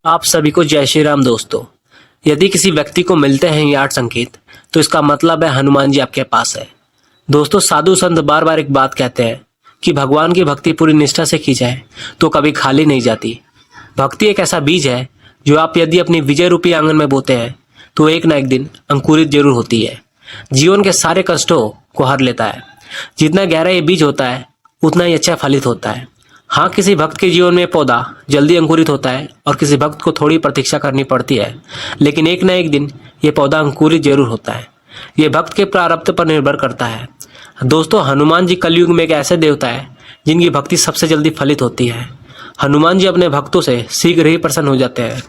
आप सभी को जय श्री राम दोस्तों। यदि किसी व्यक्ति को मिलते हैं ये 8 संकेत तो इसका मतलब है हनुमान जी आपके पास है। दोस्तों, साधु संत बार बार एक बात कहते हैं कि भगवान की भक्ति पूरी निष्ठा से की जाए तो कभी खाली नहीं जाती। भक्ति एक ऐसा बीज है जो आप यदि अपनी विजय रूपी आंगन में बोते हैं तो एक ना एक दिन अंकुरित जरूर होती है। जीवन के सारे कष्टों को हर लेता है। जितना गहरा ये बीज होता है उतना ही अच्छा फलित होता है। हाँ, किसी भक्त के जीवन में पौधा जल्दी अंकुरित होता है और किसी भक्त को थोड़ी प्रतीक्षा करनी पड़ती है, लेकिन एक ना एक दिन ये पौधा अंकुरित जरूर होता है। ये भक्त के प्रारब्ध पर निर्भर करता है। दोस्तों, हनुमान जी कलयुग में एक ऐसे देवता है जिनकी भक्ति सबसे जल्दी फलित होती है। हनुमान जी अपने भक्तों से शीघ्र ही प्रसन्न हो जाते हैं।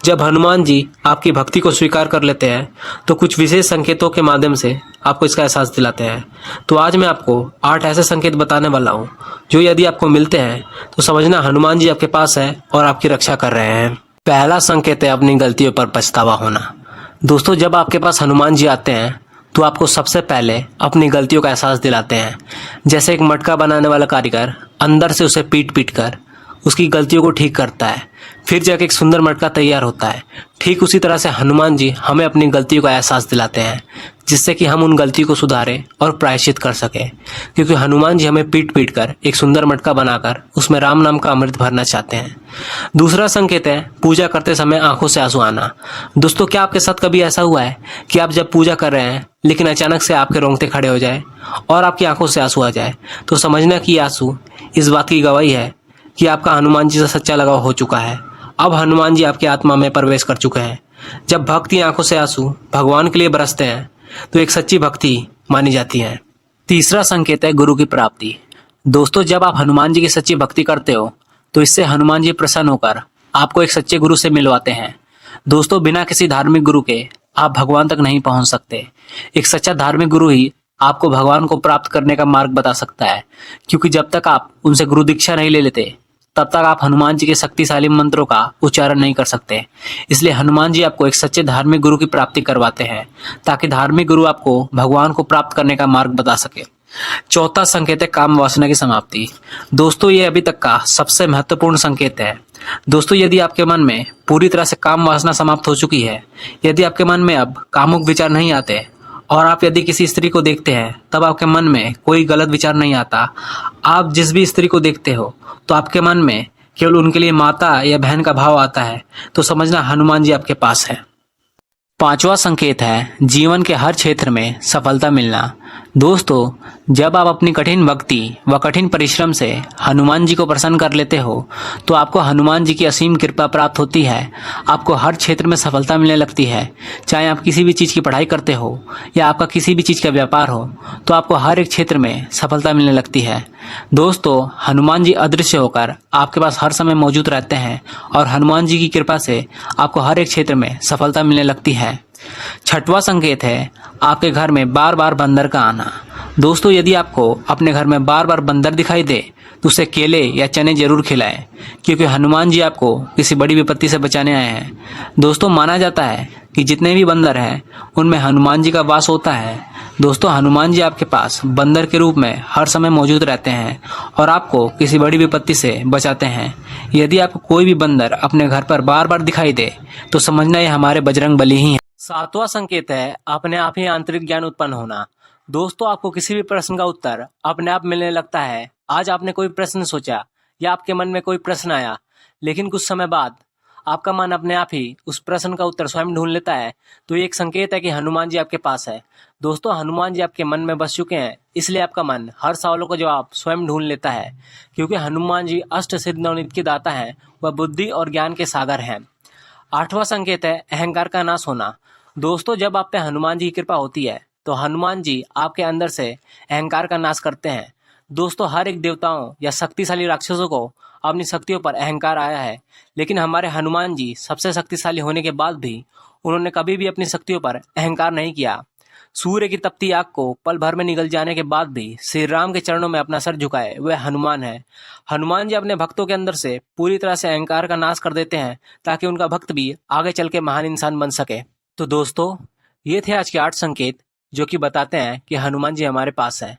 जब हनुमान जी आपकी भक्ति को स्वीकार कर लेते हैं तो कुछ विशेष संकेतों के माध्यम से आपको इसका एहसास दिलाते हैं। तो आज मैं आपको 8 ऐसे संकेत बताने वाला हूँ जो यदि आपको मिलते हैं तो समझना हनुमान जी आपके पास है और आपकी रक्षा कर रहे हैं। पहला संकेत है अपनी गलतियों पर पछतावा होना। दोस्तों, जब आपके पास हनुमान जी आते हैं तो आपको सबसे पहले अपनी गलतियों का एहसास दिलाते हैं। जैसे एक मटका बनाने वाला कारीगर अंदर से उसे पीट पीट कर उसकी गलतियों को ठीक करता है, फिर जाके एक सुंदर मटका तैयार होता है। ठीक उसी तरह से हनुमान जी हमें अपनी गलतियों का एहसास दिलाते हैं जिससे कि हम उन गलतियों को सुधारें और प्रायश्चित कर सकें, क्योंकि हनुमान जी हमें पीट पीट कर एक सुंदर मटका बनाकर उसमें राम नाम का अमृत भरना चाहते हैं। दूसरा संकेत है पूजा करते समय आंखों से आंसू आना। दोस्तों, क्या आपके साथ कभी ऐसा हुआ है कि आप जब पूजा कर रहे हैं लेकिन अचानक से आपके रोंगटे खड़े हो जाए और आपकी आंखों से आंसू आ जाए? तो समझना कि ये आंसू इस बात की गवाही है कि आपका हनुमान जी से सच्चा लगाव हो चुका है। अब हनुमान जी आपकी आत्मा में प्रवेश कर चुके हैं। जब भक्त की आंखों से आंसू भगवान के लिए बरसते हैं तो एक सच्ची भक्ति मानी जाती है। तीसरा संकेत है गुरु की प्राप्ति। दोस्तों, जब आप हनुमान जी की सच्ची भक्ति करते हो तो इससे हनुमान जी प्रसन्न होकर आपको एक सच्चे गुरु से मिलवाते हैं। दोस्तों, बिना किसी धार्मिक गुरु के आप भगवान तक नहीं पहुंच सकते। एक सच्चा धार्मिक गुरु ही आपको भगवान को प्राप्त करने का मार्ग बता सकता है, क्योंकि जब तक आप उनसे गुरु दीक्षा नहीं ले लेते तब तक आप हनुमान जी के शक्तिशाली मंत्रों का उच्चारण नहीं कर सकते। इसलिए हनुमान जी आपको एक सच्चे धार्मिक गुरु की प्राप्ति करवाते हैं ताकि धार्मिक गुरु आपको भगवान को प्राप्त करने का मार्ग बता सके। चौथा संकेत है काम वासना की समाप्ति। दोस्तों, ये अभी तक का सबसे महत्वपूर्ण संकेत है। दोस्तों, यदि आपके मन में पूरी तरह से काम वासना समाप्त हो चुकी है, यदि आपके मन में अब कामुक विचार नहीं आते और आप यदि किसी स्त्री को देखते हैं तब आपके मन में कोई गलत विचार नहीं आता, आप जिस भी स्त्री को देखते हो तो आपके मन में केवल उनके लिए माता या बहन का भाव आता है, तो समझना हनुमान जी आपके पास है। पांचवा संकेत है जीवन के हर क्षेत्र में सफलता मिलना। दोस्तों, जब आप अपनी कठिन भक्ति व कठिन परिश्रम से हनुमान जी को प्रसन्न कर लेते हो तो आपको हनुमान जी की असीम कृपा प्राप्त होती है। आपको हर क्षेत्र में सफलता मिलने लगती है। चाहे आप किसी भी चीज़ की पढ़ाई करते हो या आपका किसी भी चीज़ का व्यापार हो, तो आपको हर एक क्षेत्र में सफलता मिलने लगती है। दोस्तों, हनुमान जी अदृश्य होकर आपके पास हर समय मौजूद रहते हैं और हनुमान जी की कृपा से आपको हर एक क्षेत्र में सफलता मिलने लगती है। छठवां संकेत है आपके घर में बार बार बंदर का आना। दोस्तों, यदि आपको अपने घर में बार बार बंदर दिखाई दे तो उसे केले या चने जरूर खिलाएं, क्योंकि हनुमान जी आपको किसी बड़ी विपत्ति से बचाने आए हैं। दोस्तों, माना जाता है कि जितने भी बंदर हैं उनमें हनुमान जी का वास होता है। दोस्तों, हनुमान जी आपके पास बंदर के रूप में हर समय मौजूद रहते हैं और आपको किसी बड़ी विपत्ति से बचाते हैं। यदि आपको कोई भी बंदर अपने घर पर बार बार दिखाई दे तो समझना ये हमारे बजरंग बली ही हैं। सातवां संकेत है अपने आप ही आंतरिक ज्ञान उत्पन्न होना। दोस्तों, आपको किसी भी प्रश्न का उत्तर अपने आप मिलने लगता है। आज आपने कोई प्रश्न सोचा या आपके मन में कोई प्रश्न आया, लेकिन कुछ समय बाद आपका मन अपने आप ही उस प्रश्न का उत्तर स्वयं ढूंढ लेता है, तो ये एक संकेत है कि हनुमान जी आपके पास है। दोस्तों, हनुमान जी आपके मन में बस चुके हैं, इसलिए आपका मन हर सवालों का जवाब स्वयं ढूंढ लेता है, क्योंकि हनुमान जी अष्ट सिद्ध नवनीत के दाता हैं, वह बुद्धि और ज्ञान के सागर हैं। आठवां संकेत है अहंकार का नाश होना। दोस्तों, जब आप पे हनुमान जी की कृपा होती है तो हनुमान जी आपके अंदर से अहंकार का नाश करते हैं। दोस्तों, हर एक देवताओं या शक्तिशाली राक्षसों को अपनी शक्तियों पर अहंकार आया है, लेकिन हमारे हनुमान जी सबसे शक्तिशाली होने के बाद भी उन्होंने कभी भी अपनी शक्तियों पर अहंकार नहीं किया। सूर्य की तपती आग को पल भर में निगल जाने के बाद भी श्री राम के चरणों में अपना सर झुकाए वह हनुमान है। हनुमान जी अपने भक्तों के अंदर से पूरी तरह से अहंकार का नाश कर देते हैं ताकि उनका भक्त भी आगे चल के महान इंसान बन सके। तो दोस्तों, ये थे आज के 8 संकेत जो कि बताते हैं कि हनुमान जी हमारे पास है।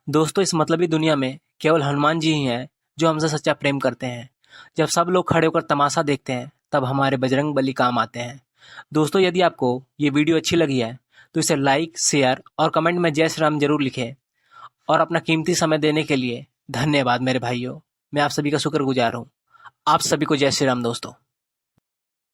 दोस्तों, इस मतलबी दुनिया में केवल हनुमान जी ही हैं जो हमसे सच्चा प्रेम करते हैं। जब सब लोग खड़े होकर तमाशा देखते हैं तब हमारे बजरंग बली काम आते हैं। दोस्तों, यदि आपको ये वीडियो अच्छी लगी है तो इसे लाइक, शेयर और कमेंट में जय श्री राम जरूर लिखें। और अपना कीमती समय देने के लिए धन्यवाद मेरे भाइयों। मैं आप सभी का शुक्रगुजार हूँ। आप सभी को जय श्री राम दोस्तों।